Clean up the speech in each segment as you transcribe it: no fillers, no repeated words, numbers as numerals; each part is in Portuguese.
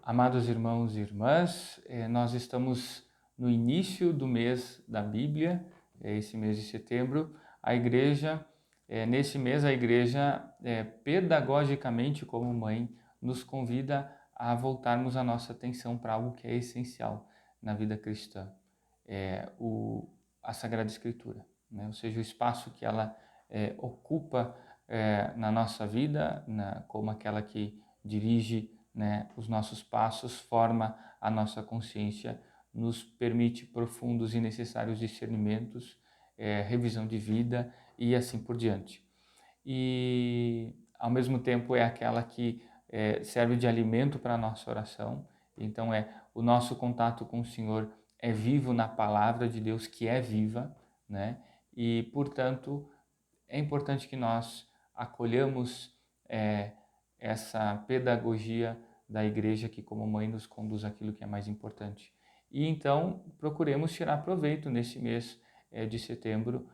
Amados irmãos e irmãs, nós estamos no início do mês da Bíblia, esse mês de setembro. A igreja, nesse mês, a igreja, pedagogicamente, como mãe, nos convida a voltarmos a nossa atenção para algo que é essencial na vida cristã, a Sagrada Escritura, né? Ou seja, o espaço que ela ocupa na nossa vida, como aquela que dirige, né, os nossos passos, forma a nossa consciência, nos permite profundos e necessários discernimentos, revisão de vida e assim por diante. E, ao mesmo tempo, é aquela que serve de alimento para a nossa oração. Então, o nosso contato com o Senhor é vivo na palavra de Deus, que é viva, né? E, portanto, é importante que nós acolhamos essa pedagogia da igreja que, como mãe, nos conduz àquilo que é mais importante. E então procuremos tirar proveito nesse mês de setembro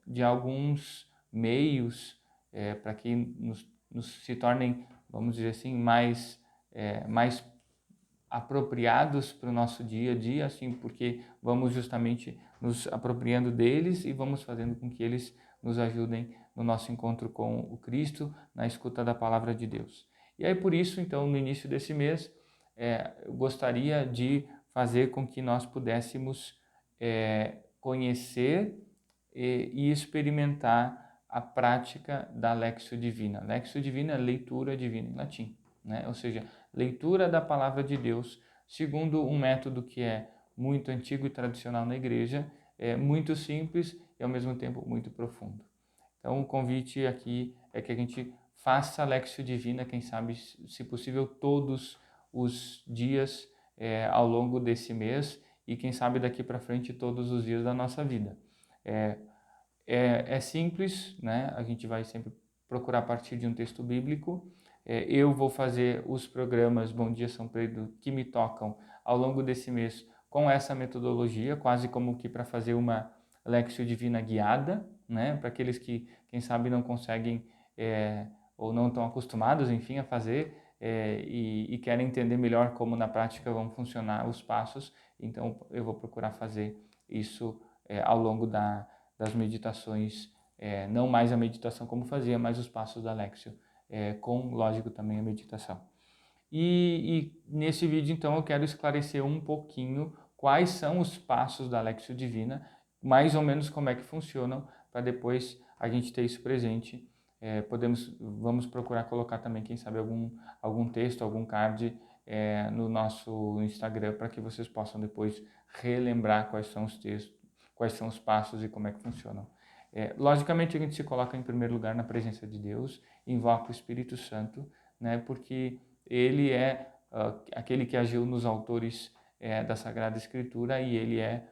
de alguns meios para que nos se tornem, vamos dizer assim, mais apropriados para o nosso dia a dia, assim, porque vamos justamente nos apropriando deles e vamos fazendo com que eles nos ajudem no nosso encontro com o Cristo, na escuta da palavra de Deus. E aí, por isso, então, no início desse mês, eu gostaria de fazer com que nós pudéssemos conhecer e experimentar a prática da Lectio Divina. Lectio Divina é leitura divina em latim, né? Ou seja, leitura da palavra de Deus segundo um método que é muito antigo e tradicional na igreja, é muito simples e ao mesmo tempo muito profundo. Então o convite aqui é que a gente faça a Lectio Divina, quem sabe, se possível, todos os dias ao longo desse mês e quem sabe daqui para frente todos os dias da nossa vida. É simples, né? A gente vai sempre procurar partir de um texto bíblico. Eu vou fazer os programas Bom Dia São Pedro que me tocam ao longo desse mês com essa metodologia, quase como que para fazer uma Lectio Divina guiada, né? Para aqueles que, quem sabe, não conseguem ou não estão acostumados, enfim, a fazer e querem entender melhor como na prática vão funcionar os passos. Então, eu vou procurar fazer isso ao longo das meditações, não mais a meditação como fazia, mas os passos da Lectio, com, lógico, também a meditação. E nesse vídeo, então, eu quero esclarecer um pouquinho quais são os passos da Lectio Divina, mais ou menos como é que funcionam, para depois a gente ter isso presente. Vamos procurar colocar também, quem sabe, algum texto, algum card no nosso Instagram, para que vocês possam depois relembrar quais são os textos, quais são os passos e como é que funcionam. Logicamente, a gente se coloca em primeiro lugar na presença de Deus, invoca o Espírito Santo, né, porque ele é aquele que agiu nos autores da Sagrada Escritura e ele é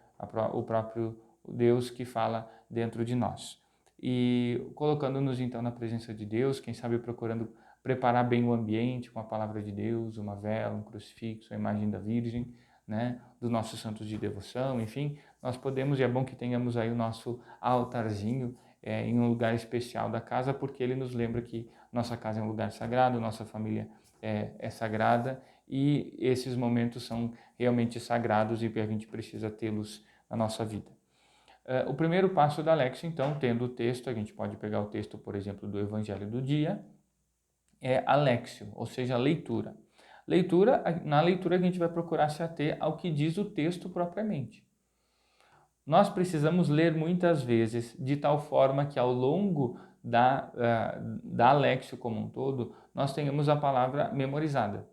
o próprio Deus que fala dentro de nós. E colocando-nos então na presença de Deus, quem sabe procurando preparar bem o ambiente com a palavra de Deus, uma vela, um crucifixo, a imagem da Virgem, né, dos nossos santos de devoção, enfim, nós podemos, e é bom que tenhamos aí o nosso altarzinho em um lugar especial da casa, porque ele nos lembra que nossa casa é um lugar sagrado, nossa família é sagrada e esses momentos são realmente sagrados e a gente precisa tê-los na nossa vida. O primeiro passo da Lectio, então, tendo o texto, a gente pode pegar o texto, por exemplo, do Evangelho do dia, é a Lectio, ou seja, a leitura. Na leitura a gente vai procurar se ater ao que diz o texto propriamente. Nós precisamos ler muitas vezes, de tal forma que ao longo da Lectio como um todo, nós tenhamos a palavra memorizada.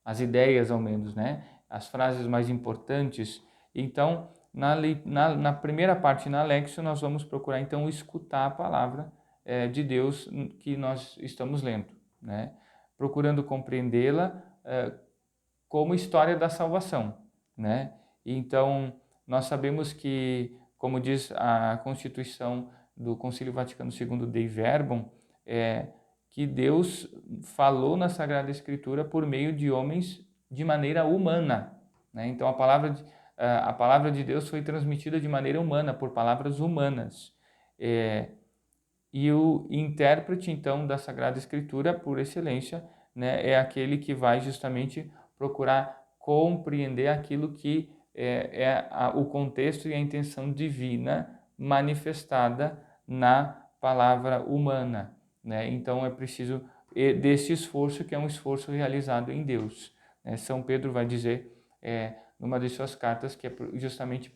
As ideias, ao menos, né? As frases mais importantes. Então, na primeira parte, na Lectio, nós vamos procurar, então, escutar a palavra de Deus que nós estamos lendo, né? Procurando compreendê-la como história da salvação, né? Então, nós sabemos que, como diz a Constituição do Concílio Vaticano II Dei Verbum, que Deus falou na Sagrada Escritura por meio de homens de maneira humana, né? Então, a palavra de Deus foi transmitida de maneira humana, por palavras humanas. E o intérprete, então, da Sagrada Escritura, por excelência, né, é aquele que vai justamente procurar compreender aquilo que o contexto e a intenção divina manifestada na palavra humana, né? Então é preciso desse esforço, que é um esforço realizado em Deus, né? São Pedro vai dizer numa de suas cartas que é justamente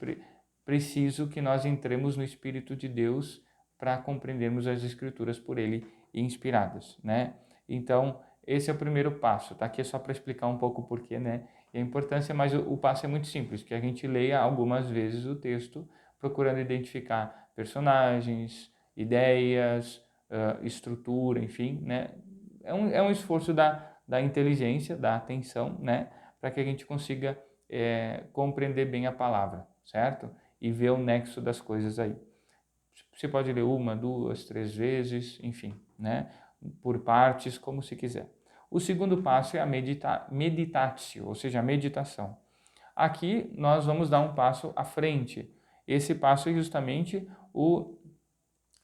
preciso que nós entremos no Espírito de Deus para compreendermos as Escrituras por Ele inspiradas, né? Então esse é o primeiro passo, tá? Aqui é só para explicar um pouco o porquê, né? E a importância, mas o passo é muito simples, que a gente leia algumas vezes o texto, procurando identificar personagens, ideias, estrutura, enfim, né? É um esforço da inteligência, da atenção, né? Para que a gente consiga compreender bem a palavra, certo? E ver o nexo das coisas aí. Você pode ler uma, duas, três vezes, enfim, né? Por partes, como se quiser. O segundo passo é a meditatio, ou seja, a meditação. Aqui nós vamos dar um passo à frente. Esse passo é justamente o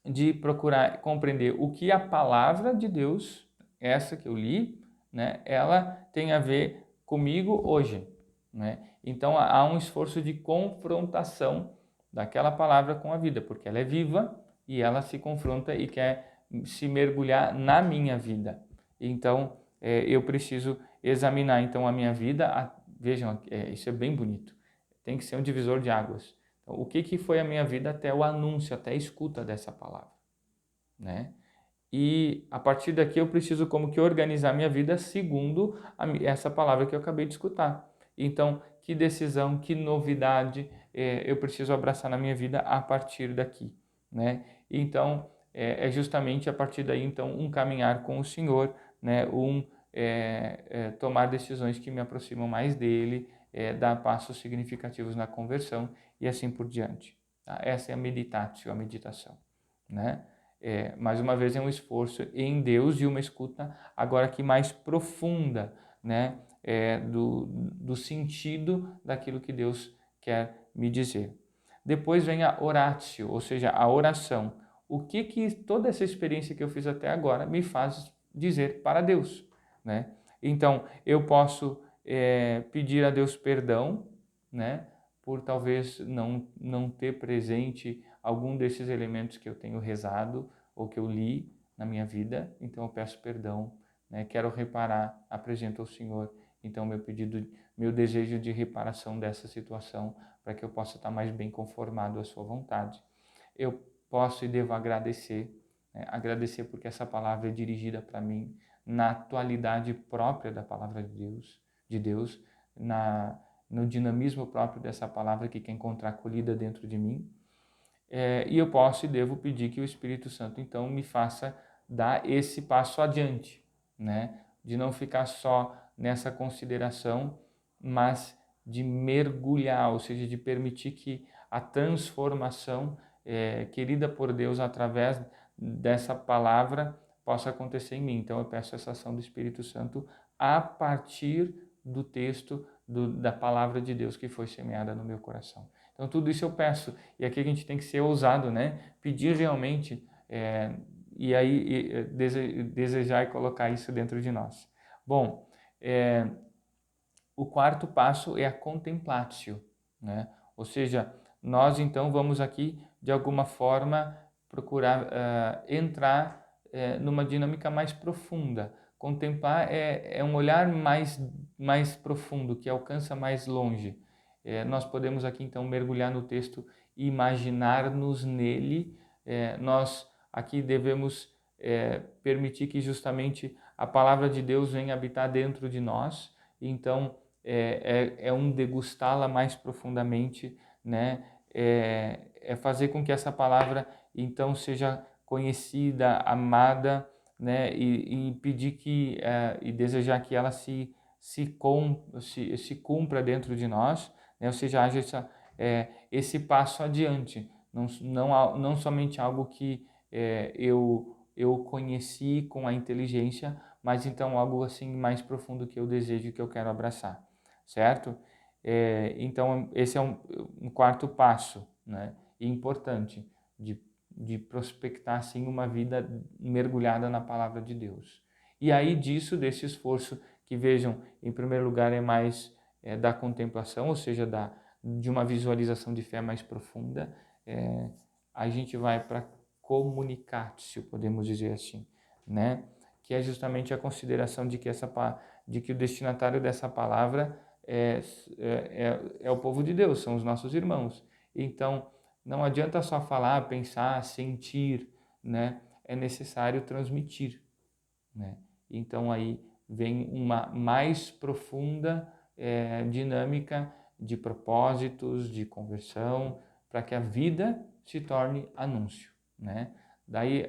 de procurar compreender o que a palavra de Deus, essa que eu li, né, ela tem a ver comigo hoje, né? Então há um esforço de confrontação daquela palavra com a vida, porque ela é viva e ela se confronta e quer se mergulhar na minha vida. Então eu preciso examinar então a minha vida. Vejam, isso é bem bonito. Tem que ser um divisor de águas. Então, o que foi a minha vida até o anúncio, até a escuta dessa palavra, né? E a partir daqui eu preciso como que organizar minha vida segundo essa palavra que eu acabei de escutar. Então, que decisão, que novidade eu preciso abraçar na minha vida a partir daqui, né? Então, é justamente a partir daí, então, um caminhar com o Senhor, né? Tomar decisões que me aproximam mais dele, dar passos significativos na conversão e assim por diante. Tá? Essa é a meditatio, a meditação, né? Mais uma vez é um esforço em Deus e uma escuta agora aqui mais profunda, né? Do sentido daquilo que Deus quer me dizer. Depois vem a oratio, ou seja, a oração. O que toda essa experiência que eu fiz até agora me faz dizer para Deus, né? Então, eu posso pedir a Deus perdão, né? Por talvez não ter presente algum desses elementos que eu tenho rezado ou que eu li na minha vida, então eu peço perdão, né? Quero reparar, apresento ao Senhor, então meu desejo de reparação dessa situação, para que eu possa estar mais bem conformado à sua vontade. Eu posso e devo agradecer, né? Agradecer porque essa palavra é dirigida para mim na atualidade própria da palavra de Deus, no dinamismo próprio dessa palavra que quer encontrar acolhida dentro de mim. E eu posso e devo pedir que o Espírito Santo, então, me faça dar esse passo adiante, né? De não ficar só nessa consideração, mas de mergulhar, ou seja, de permitir que a transformação querida por Deus através dessa palavra possa acontecer em mim. Então, eu peço essa ação do Espírito Santo a partir do texto da palavra de Deus que foi semeada no meu coração. Então, tudo isso eu peço. E aqui a gente tem que ser ousado, né? Pedir realmente e aí desejar e colocar isso dentro de nós. Bom, o quarto passo é a contemplatio, né? Ou seja, nós então vamos aqui, de alguma forma, procurar entrar numa dinâmica mais profunda. Contemplar é um olhar mais profundo, que alcança mais longe. Nós podemos aqui então mergulhar no texto e imaginar-nos nele. Nós aqui devemos permitir que justamente a palavra de Deus venha habitar dentro de nós. Então, um degustá-la mais profundamente, né? Fazer com que essa palavra então seja conhecida, amada, né? E pedir que e desejar que ela se cumpra dentro de nós, né? Ou seja, haja esse passo adiante, não somente algo que eu conheci com a inteligência, mas então algo assim mais profundo que eu desejo, que eu quero abraçar, certo? Então esse é um quarto passo, né? Importante de prospectar assim uma vida mergulhada na palavra de Deus. E aí desse esforço que vejam, em primeiro lugar, é mais da contemplação, ou seja, de uma visualização de fé mais profunda. A gente vai para comunicar-se, podemos dizer assim, né? Que é justamente a consideração de que o destinatário dessa palavra é o povo de Deus, são os nossos irmãos. Então, não adianta só falar, pensar, sentir, né? É necessário transmitir, né? Então, aí vem uma mais profunda dinâmica de propósitos, de conversão, para que a vida se torne anúncio, né?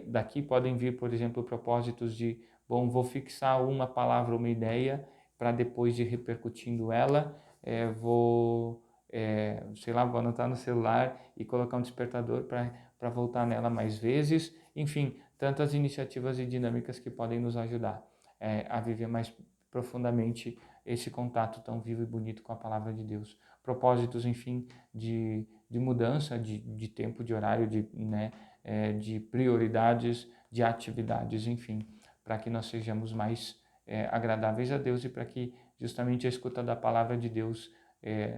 Daqui podem vir, por exemplo, propósitos de, bom, vou fixar uma palavra, uma ideia, para depois de repercutindo ela, sei lá, vou anotar no celular e colocar um despertador para voltar nela mais vezes. Enfim, tantas iniciativas e dinâmicas que podem nos ajudar a viver mais profundamente esse contato tão vivo e bonito com a palavra de Deus. Propósitos, enfim, de mudança de tempo, de horário, de prioridades, de atividades, enfim, para que nós sejamos mais agradáveis a Deus e para que justamente a escuta da palavra de Deus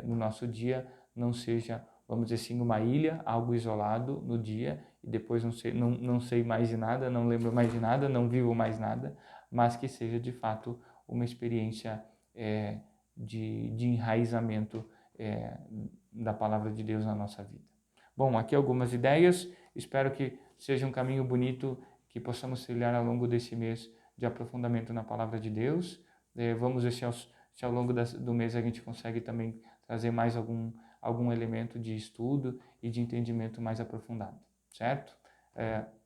no nosso dia não seja, vamos dizer assim, uma ilha, algo isolado no dia e depois não sei mais de nada, não lembro mais de nada, não vivo mais nada, mas que seja de fato uma experiência de enraizamento da palavra de Deus na nossa vida. Bom, aqui algumas ideias, espero que seja um caminho bonito que possamos trilhar ao longo desse mês de aprofundamento na palavra de Deus. Vamos ver se ao longo do mês a gente consegue também trazer mais algum elemento de estudo e de entendimento mais aprofundado, certo?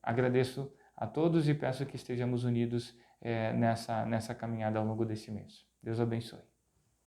Agradeço a todos e peço que estejamos unidos nessa caminhada ao longo desse mês. Deus abençoe.